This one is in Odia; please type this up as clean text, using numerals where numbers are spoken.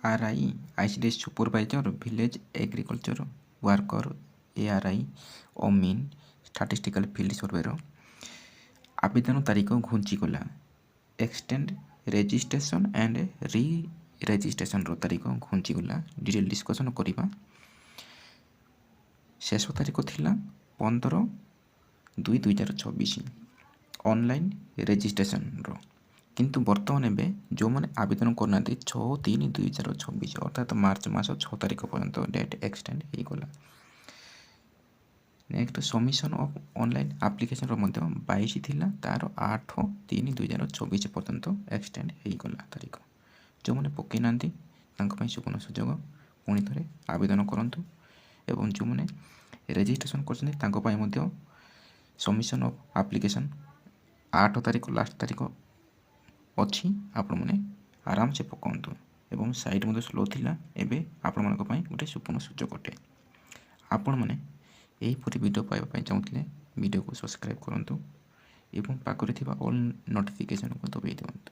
ARI ICDS supervisor village agriculture worker ARI ଅମିନ୍ ଷ୍ଟାଟିଷ୍ଟିକାଲ ଫିଲ୍ଡ ସର୍ଭେର ଆବେଦନ ତାରିଖ ଘୁଞ୍ଚିଗଲା। ଏକ୍ସଟେଣ୍ଡ ରେଜିଷ୍ଟ୍ରେସନ୍ ଆଣ୍ଡ ରି ରେଜିଷ୍ଟ୍ରେସନ୍ର ତାରିଖ ଘୁଞ୍ଚିଗଲା। ଡିଟେଲ୍ ଡିସ୍କସନ୍ କରିବା। ଶେଷ ତାରିଖ ଥିଲା 15/2/2024 ଅନଲାଇନ୍ ରେଜିଷ୍ଟ୍ରେସନ୍ର, କିନ୍ତୁ ବର୍ତ୍ତମାନ ଏବେ ଯେଉଁମାନେ ଆବେଦନ କରୁନାହାନ୍ତି 6/3/2024 ଅର୍ଥାତ୍ ମାର୍ଚ୍ଚ ମାସ 6 ତାରିଖ ପର୍ଯ୍ୟନ୍ତ ଡେଟ୍ ଏକ୍ସଟେଣ୍ଡ ହୋଇଗଲା। ନେକ୍ସଟ ସବମିସନ୍ ଅଫ୍ ଅନଲାଇନ୍ ଆପ୍ଲିକେସନ୍ର ମଧ୍ୟ 22 ଥିଲା, ତା'ର 8/3/2024 ପର୍ଯ୍ୟନ୍ତ ଏକ୍ସଟେଣ୍ଡ ହୋଇଗଲା ତାରିଖ। ଯେଉଁମାନେ ପକାଇ ନାହାନ୍ତି ତାଙ୍କ ପାଇଁ ସୁବର୍ଣ୍ଣ ସୁଯୋଗ, ପୁଣି ଥରେ ଆବେଦନ କରନ୍ତୁ। ଏବଂ ଯେଉଁମାନେ ରେଜିଷ୍ଟ୍ରେସନ୍ କରିଛନ୍ତି ତାଙ୍କ ପାଇଁ ମଧ୍ୟ ସବମିସନ୍ ଅଫ୍ ଆପ୍ଲିକେସନ୍ 8 ତାରିଖ ଲାଷ୍ଟ ତାରିଖ ଅଛି, ଆପଣମାନେ ଆରାମସେ ପକାନ୍ତୁ। ଏବଂ ସାଇଟ୍ ମଧ୍ୟ ସ୍ଲୋ ଥିଲା, ଏବେ ଆପଣମାନଙ୍କ ପାଇଁ ଗୋଟେ ସୁବର୍ଣ୍ଣ ସୁଯୋଗ ଅଟେ। ଆପଣମାନେ ଏହିପରି ଭିଡ଼ିଓ ପାଇବା ପାଇଁ ଚାହୁଁଥିଲେ ଭିଡ଼ିଓକୁ ସବସ୍କ୍ରାଇବ୍ କରନ୍ତୁ ଏବଂ ପାଖରେ ଥିବା ଅଲ୍ ନୋଟିଫିକେସନ୍କୁ ଦବାଇ ଦିଅନ୍ତୁ।